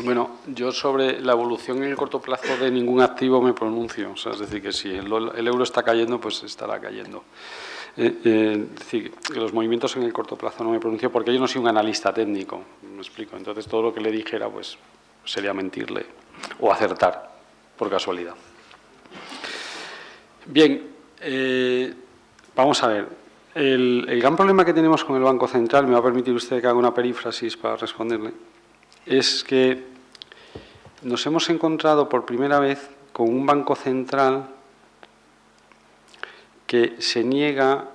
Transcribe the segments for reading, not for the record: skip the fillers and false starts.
Bueno, yo sobre la evolución en el corto plazo de ningún activo me pronuncio. O sea, es decir, que si el euro está cayendo, pues estará cayendo. Es decir, que los movimientos en el corto plazo no me pronuncio porque yo no soy un analista técnico, me explico. Entonces, todo lo que le dijera, pues, sería mentirle o acertar, por casualidad. Bien, vamos a ver. El gran problema que tenemos con el Banco Central, me va a permitir usted que haga una perífrasis para responderle, es que nos hemos encontrado por primera vez con un Banco Central que se niega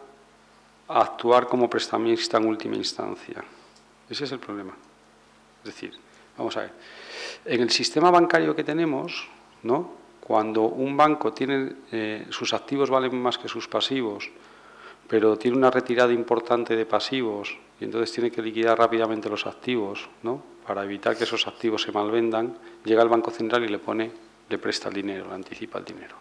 a actuar como prestamista en última instancia. Ese es el problema. Es decir, vamos a ver, en el sistema bancario que tenemos, ¿no?, cuando un banco tiene sus activos valen más que sus pasivos, pero tiene una retirada importante de pasivos y entonces tiene que liquidar rápidamente los activos, ¿no?, para evitar que esos activos se malvendan, llega el Banco Central y le presta el dinero, le anticipa el dinero.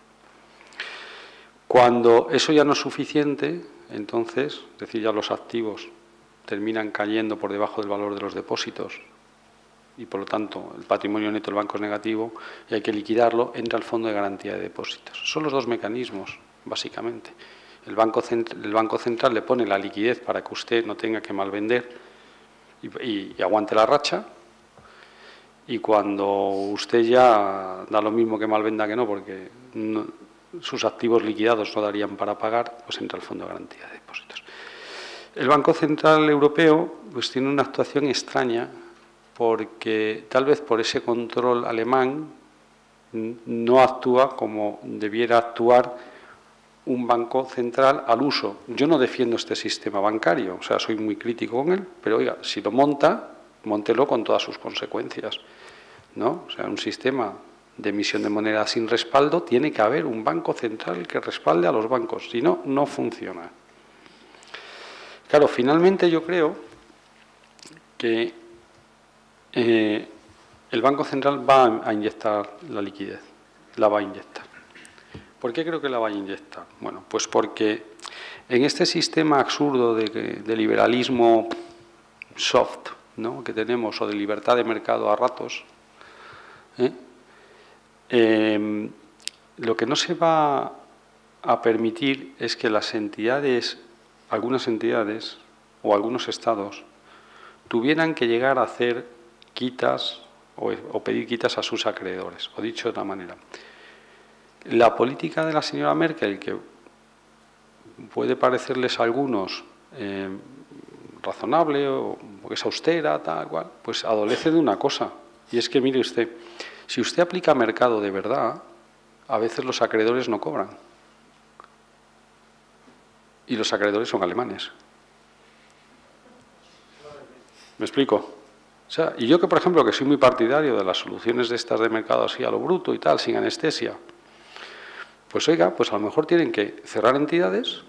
Cuando eso ya no es suficiente, entonces, es decir, ya los activos terminan cayendo por debajo del valor de los depósitos y, por lo tanto, el patrimonio neto del banco es negativo y hay que liquidarlo, entra al Fondo de Garantía de Depósitos. Son los dos mecanismos, básicamente. El Banco Central le pone la liquidez para que usted no tenga que malvender y aguante la racha, y cuando usted ya da lo mismo que malvenda que no, porque sus activos liquidados no darían para pagar, pues entra al Fondo de Garantía de Depósitos. El Banco Central Europeo pues tiene una actuación extraña, porque tal vez por ese control alemán no actúa como debiera actuar un banco central al uso. Yo no defiendo este sistema bancario, o sea, soy muy crítico con él, pero oiga, si lo monta, móntelo con todas sus consecuencias, ¿no? O sea, un sistema de emisión de moneda sin respaldo, tiene que haber un banco central que respalde a los bancos, si no, no funciona. Claro, finalmente yo creo que el Banco Central va a inyectar la liquidez, la va a inyectar. ¿Por qué creo que la va a inyectar? Bueno, pues porque en este sistema absurdo de liberalismo soft, ¿no?, que tenemos, o de libertad de mercado a ratos, lo que no se va a permitir es que las entidades, algunas entidades o algunos estados, tuvieran que llegar a hacer quitas o pedir quitas a sus acreedores. O dicho de otra manera, la política de la señora Merkel, que puede parecerles a algunos razonable o es austera, tal cual, pues adolece de una cosa. Y es que, mire usted, si usted aplica mercado de verdad, a veces los acreedores no cobran. Y los acreedores son alemanes. ¿Me explico? O sea, y yo que, por ejemplo, que soy muy partidario de las soluciones de estas de mercado así a lo bruto y tal, sin anestesia, pues oiga, pues a lo mejor tienen que cerrar entidades,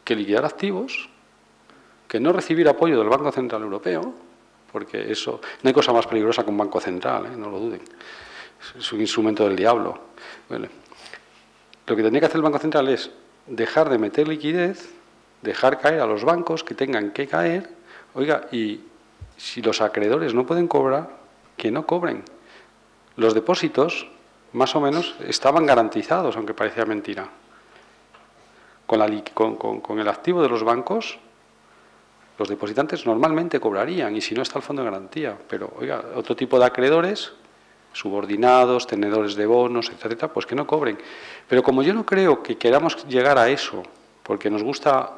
que liquidar activos, que no recibir apoyo del Banco Central Europeo, porque eso, no hay cosa más peligrosa que un Banco Central, no lo duden, es un instrumento del diablo. Bueno, lo que tendría que hacer el Banco Central es dejar de meter liquidez, dejar caer a los bancos que tengan que caer, oiga, y si los acreedores no pueden cobrar, que no cobren. Los depósitos, más o menos, estaban garantizados, aunque parecía mentira. Con el activo de los bancos, los depositantes normalmente cobrarían, y si no está el fondo de garantía. Pero, oiga, otro tipo de acreedores, subordinados, tenedores de bonos, etcétera, pues que no cobren. Pero como yo no creo que queramos llegar a eso, porque nos gusta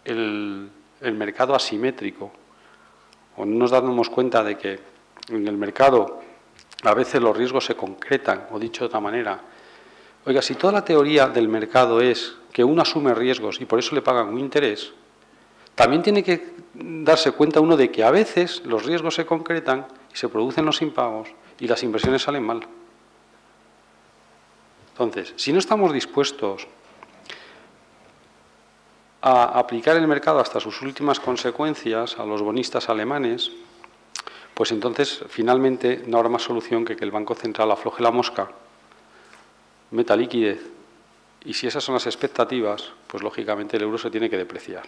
el mercado asimétrico, o no nos damos cuenta de que en el mercado a veces los riesgos se concretan, o dicho de otra manera, oiga, si toda la teoría del mercado es que uno asume riesgos y por eso le pagan un interés, también tiene que darse cuenta uno de que a veces los riesgos se concretan y se producen los impagos y las inversiones salen mal. Entonces, si no estamos dispuestos a aplicar el mercado hasta sus últimas consecuencias a los bonistas alemanes, pues entonces finalmente no habrá más solución que el Banco Central afloje la mosca, meta liquidez, y si esas son las expectativas, pues lógicamente el euro se tiene que depreciar.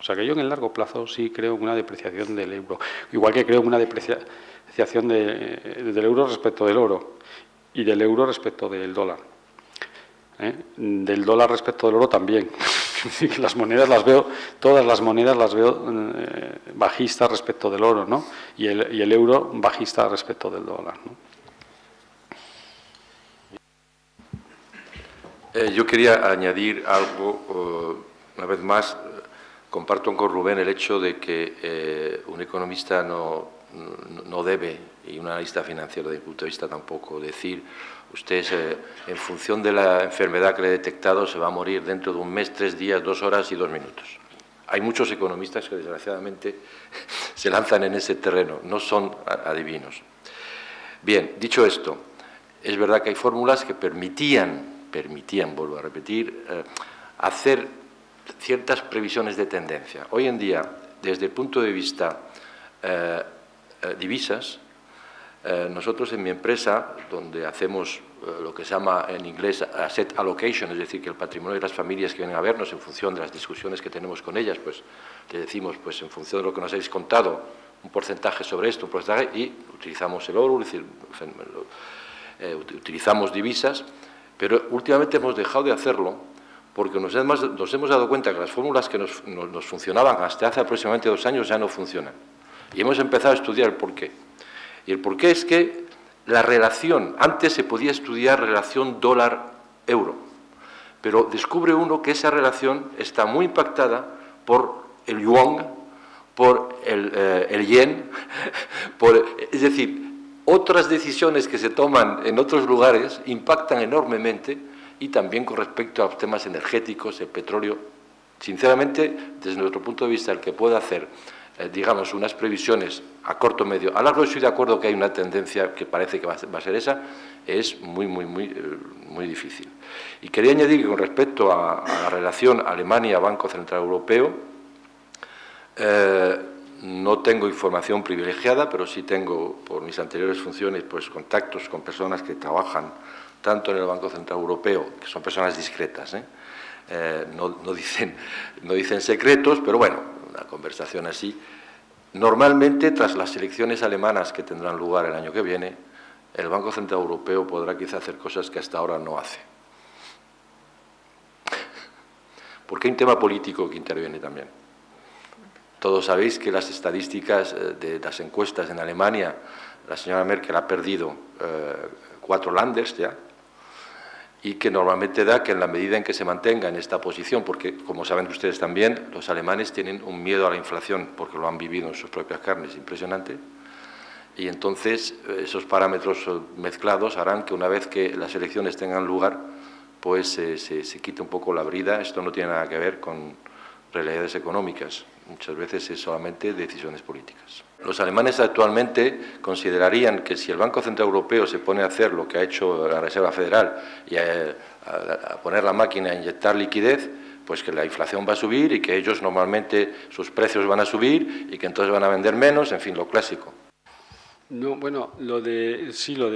O sea que yo en el largo plazo sí creo en una depreciación del euro, igual que creo en una depreciación del euro respecto del oro y del euro respecto del dólar. Del dólar respecto del oro también. Las monedas las veo, todas las monedas las veo bajistas respecto del oro, ¿no? Y el euro bajista respecto del dólar, ¿no? Yo quería añadir algo, una vez más, comparto con Rubén el hecho de que un economista no debe, y un analista financiero desde mi punto de vista tampoco, decir, usted en función de la enfermedad que le he detectado se va a morir dentro de un mes, 3 días, 2 horas y 2 minutos. Hay muchos economistas que desgraciadamente se lanzan en ese terreno, no son adivinos. Bien, dicho esto, es verdad que hay fórmulas que permitían, vuelvo a repetir, hacer ciertas previsiones de tendencia. Hoy en día, desde el punto de vista divisas, nosotros en mi empresa, donde hacemos lo que se llama en inglés asset allocation, es decir, que el patrimonio de las familias que vienen a vernos en función de las discusiones que tenemos con ellas, pues le decimos, pues en función de lo que nos habéis contado, un porcentaje sobre esto, un porcentaje, y utilizamos el oro, es decir, utilizamos divisas, pero últimamente hemos dejado de hacerlo porque nos hemos dado cuenta que las fórmulas que nos funcionaban hasta hace aproximadamente 2 años ya no funcionan. Y hemos empezado a estudiar el porqué. Y el porqué es que la relación, antes se podía estudiar relación dólar-euro, pero descubre uno que esa relación está muy impactada por el yuan, por el yen, es decir, otras decisiones que se toman en otros lugares impactan enormemente y también con respecto a los temas energéticos, el petróleo. Sinceramente, desde nuestro punto de vista, el que pueda hacer, digamos, unas previsiones a corto, medio, a largo, estoy de acuerdo que hay una tendencia que parece que va a ser esa, es muy difícil. Y quería añadir que con respecto a la relación Alemania-Banco Central Europeo, no tengo información privilegiada, pero sí tengo, por mis anteriores funciones, pues contactos con personas que trabajan tanto en el Banco Central Europeo, que son personas discretas, no dicen secretos, pero bueno, una conversación así. Normalmente, tras las elecciones alemanas que tendrán lugar el año que viene, el Banco Central Europeo podrá quizá hacer cosas que hasta ahora no hace. Porque hay un tema político que interviene también. Todos sabéis que las estadísticas de las encuestas en Alemania, la señora Merkel ha perdido 4 Länders ya, y que normalmente da que en la medida en que se mantenga en esta posición, porque como saben ustedes también, los alemanes tienen un miedo a la inflación, porque lo han vivido en sus propias carnes, impresionante, y entonces esos parámetros mezclados harán que una vez que las elecciones tengan lugar, pues se quite un poco la brida. Esto no tiene nada que ver con realidades económicas, muchas veces es solamente decisiones políticas. Los alemanes actualmente considerarían que si el Banco Central Europeo se pone a hacer lo que ha hecho la Reserva Federal y a poner la máquina a inyectar liquidez, pues que la inflación va a subir y que ellos normalmente sus precios van a subir y que entonces van a vender menos, en fin, lo clásico. No, bueno, lo de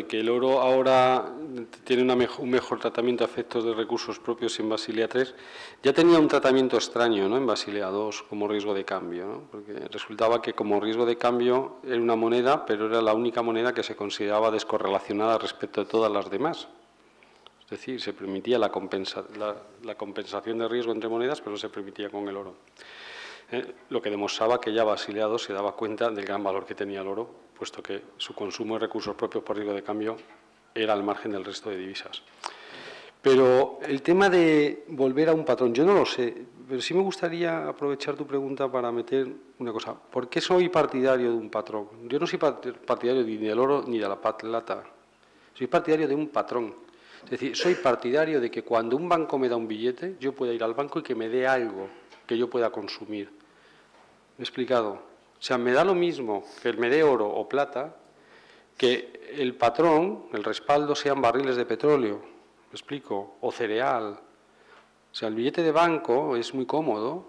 que el oro ahora tiene un mejor tratamiento a efectos de recursos propios en Basilea III, ya tenía un tratamiento extraño, ¿no?, en Basilea II como riesgo de cambio, ¿no?, porque resultaba que como riesgo de cambio era una moneda, pero era la única moneda que se consideraba descorrelacionada respecto de todas las demás. Es decir, se permitía la compensación de riesgo entre monedas, pero no se permitía con el oro. Lo que demostraba que ya Basilea II se daba cuenta del gran valor que tenía el oro, puesto que su consumo de recursos propios por riesgo de cambio era al margen del resto de divisas. Pero el tema de volver a un patrón, yo no lo sé, pero sí me gustaría aprovechar tu pregunta para meter una cosa. ¿Por qué soy partidario de un patrón? Yo no soy partidario ni del oro ni de la plata. Soy partidario de un patrón. Es decir, soy partidario de que cuando un banco me da un billete, yo pueda ir al banco y que me dé algo que yo pueda consumir. ¿Me he explicado? O sea, me da lo mismo que me dé oro o plata, que el patrón, el respaldo, sean barriles de petróleo, ¿me explico? O cereal. O sea, el billete de banco es muy cómodo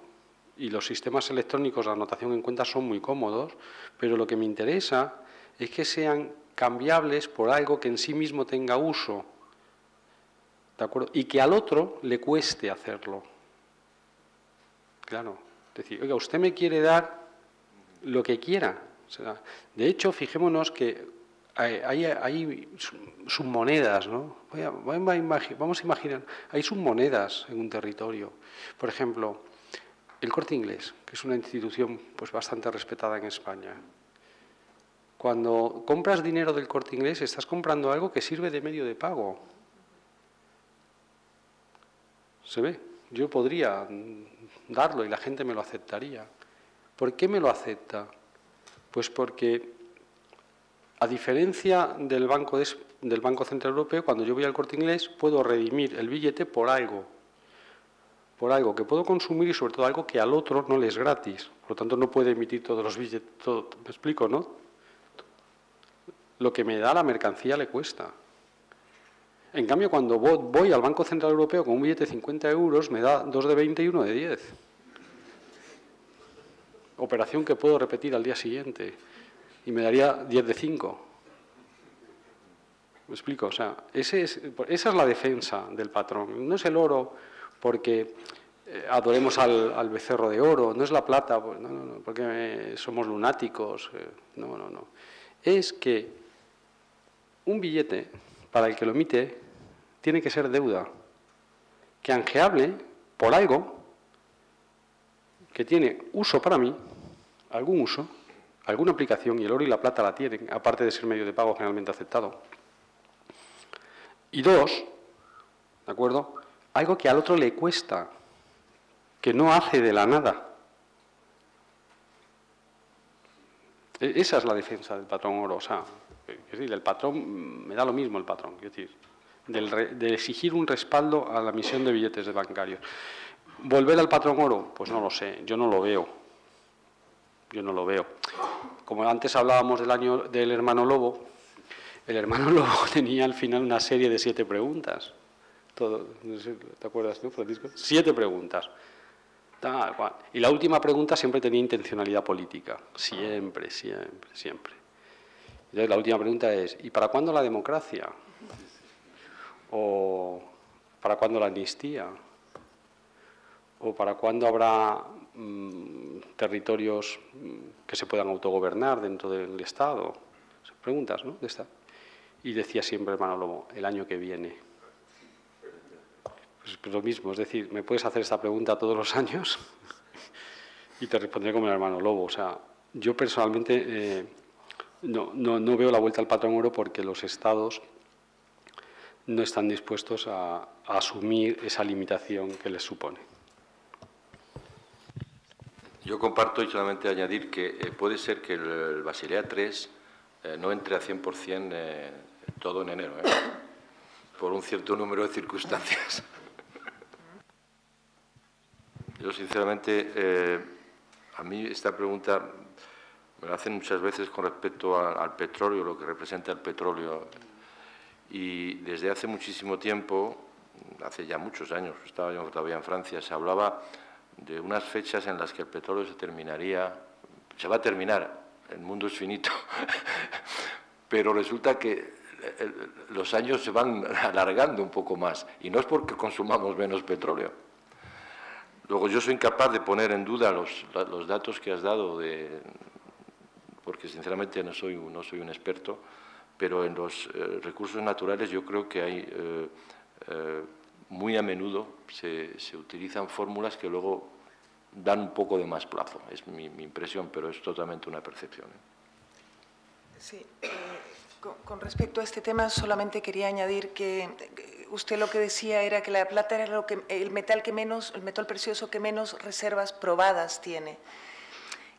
y los sistemas electrónicos de anotación en cuentas son muy cómodos, pero lo que me interesa es que sean cambiables por algo que en sí mismo tenga uso, ¿de acuerdo? Y que al otro le cueste hacerlo. Claro. Es decir, oiga, usted me quiere dar lo que quiera. O sea, de hecho, fijémonos que hay submonedas, ¿no? Vamos a imaginar, hay submonedas en un territorio. Por ejemplo, el Corte Inglés, que es una institución pues bastante respetada en España. Cuando compras dinero del Corte Inglés, estás comprando algo que sirve de medio de pago. ¿Se ve? Yo podría darlo y la gente me lo aceptaría. ¿Por qué me lo acepta? Pues porque, a diferencia del Banco Central Europeo, cuando yo voy al Corte Inglés, puedo redimir el billete por algo que puedo consumir y, sobre todo, algo que al otro no le es gratis. Por lo tanto, no puede emitir todos los billetes. ¿Me explico, no? Lo que me da la mercancía le cuesta. En cambio, cuando voy al Banco Central Europeo con un billete de 50 euros, me da 2 de 20 y 1 de 10. Operación que puedo repetir al día siguiente y me daría 10 de 5. ¿Me explico? O sea, esa es la defensa del patrón. No es el oro porque adoremos al becerro de oro, no es la plata pues, no, porque somos lunáticos. No. Es que un billete, para el que lo emite, tiene que ser deuda canjeable por algo que tiene uso para mí, algún uso, alguna aplicación, y el oro y la plata la tienen, aparte de ser medio de pago generalmente aceptado. Y dos, ¿de acuerdo? Algo que al otro le cuesta, que no hace de la nada. Esa es la defensa del patrón oro. O sea, es decir, del patrón, me da lo mismo el patrón, es decir, de exigir un respaldo a la emisión de billetes de bancarios. ¿Volver al patrón oro? Pues no lo sé, yo no lo veo. Como antes hablábamos del hermano Lobo, el hermano Lobo tenía al final una serie de 7 preguntas. No sé, ¿te acuerdas tú, Francisco? 7 preguntas. Tal cual. Y la última pregunta siempre tenía intencionalidad política. Siempre. Entonces la última pregunta es, ¿y para cuándo la democracia? ¿O para cuándo la amnistía? ¿O para cuándo habrá territorios que se puedan autogobernar dentro del Estado? Preguntas, ¿no? Y decía siempre hermano Lobo, el año que viene. Pues lo mismo, es decir, me puedes hacer esta pregunta todos los años y te responderé como el hermano Lobo. O sea, yo personalmente no veo la vuelta al patrón oro porque los estados no están dispuestos a asumir esa limitación que les supone. Yo comparto y solamente añadir que puede ser que el Basilea III no entre a 100% todo en enero, por un cierto número de circunstancias. Yo, sinceramente, a mí esta pregunta me la hacen muchas veces con respecto al petróleo, lo que representa el petróleo. Y desde hace muchísimo tiempo, hace ya muchos años, estaba yo todavía en Francia, se hablaba de unas fechas en las que el petróleo se va a terminar, el mundo es finito, pero resulta que los años se van alargando un poco más, y no es porque consumamos menos petróleo. Luego, yo soy incapaz de poner en duda los datos que has dado, porque sinceramente no soy un experto, pero en los recursos naturales yo creo que hay muy a menudo se utilizan fórmulas que luego dan un poco de más plazo. Es mi impresión, pero es totalmente una percepción. Sí, con respecto a este tema solamente quería añadir que usted lo que decía era que la plata era el metal precioso que menos reservas probadas tiene.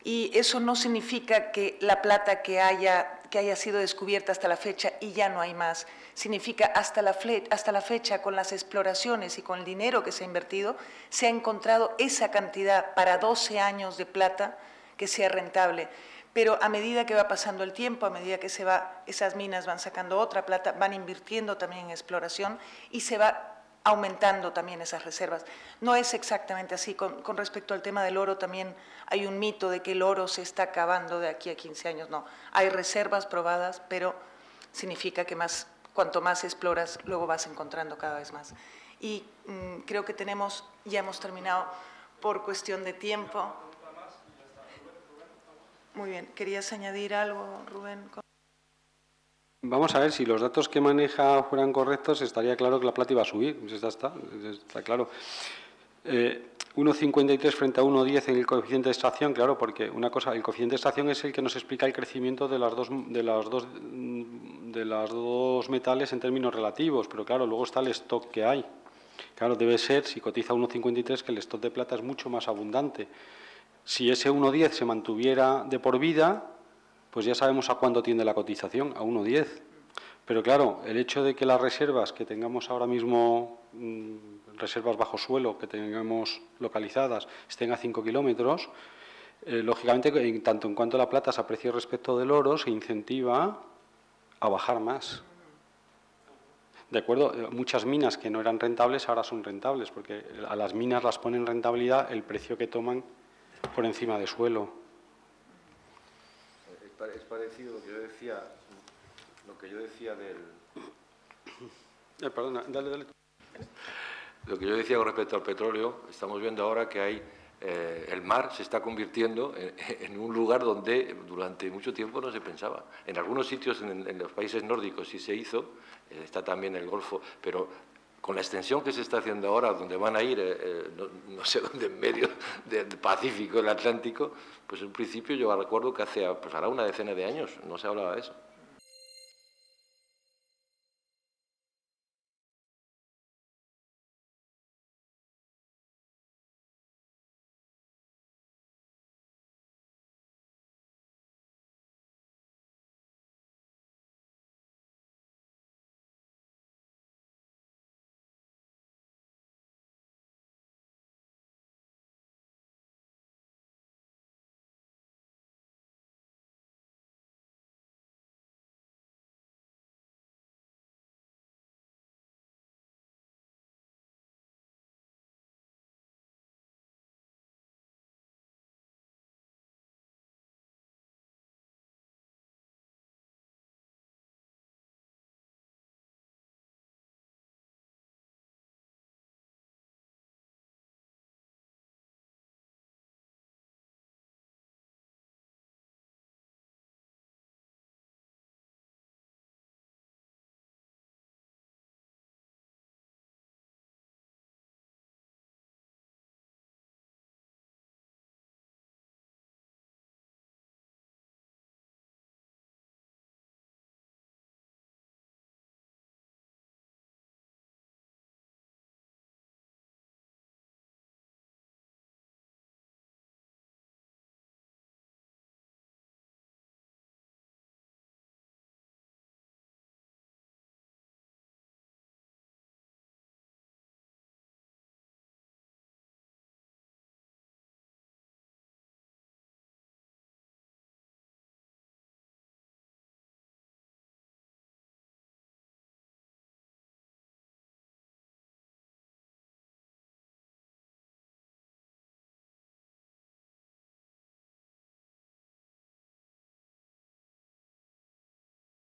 Y eso no significa que la plata que haya sido descubierta hasta la fecha y ya no hay más. Significa hasta la fecha, con las exploraciones y con el dinero que se ha invertido, se ha encontrado esa cantidad para 12 años de plata que sea rentable. Pero a medida que va pasando el tiempo, a medida que esas minas van sacando otra plata, van invirtiendo también en exploración y se va aumentando también esas reservas. No es exactamente así. Con respecto al tema del oro, también hay un mito de que el oro se está acabando de aquí a 15 años. No, hay reservas probadas, pero significa que cuanto más exploras, luego vas encontrando cada vez más. Y creo que ya hemos terminado. por cuestión de tiempo. Muy bien. ¿Querías añadir algo, Rubén? Vamos a ver, si los datos que maneja fueran correctos, estaría claro que la plata iba a subir. Pues está claro. 1,53 frente a 1,10 en el coeficiente de extracción, claro, porque una cosa, el coeficiente de extracción es el que nos explica el crecimiento de las dos metales en términos relativos, pero claro, luego está el stock que hay. Claro, debe ser, si cotiza 1,53, que el stock de plata es mucho más abundante. Si ese 1,10 se mantuviera de por vida, pues ya sabemos a cuánto tiende la cotización, a 1,10. Pero claro, el hecho de que las reservas que tengamos ahora mismo, reservas bajo suelo que tengamos localizadas, estén a 5 kilómetros, lógicamente, tanto en cuanto la plata se aprecie respecto del oro, se incentiva a bajar más. De acuerdo, muchas minas que no eran rentables ahora son rentables, porque a las minas las pone en rentabilidad el precio que toman por encima de suelo. Es parecido lo que yo decía del... Perdona, dale. Lo que yo decía con respecto al petróleo, estamos viendo ahora que hay el mar se está convirtiendo en un lugar donde durante mucho tiempo no se pensaba. En algunos sitios, en los países nórdicos sí se hizo, está también el Golfo, pero con la extensión que se está haciendo ahora, donde van a ir, no sé dónde, en medio del Pacífico, el Atlántico, pues en principio yo recuerdo que hace, pues hará una decena de años no se hablaba de eso.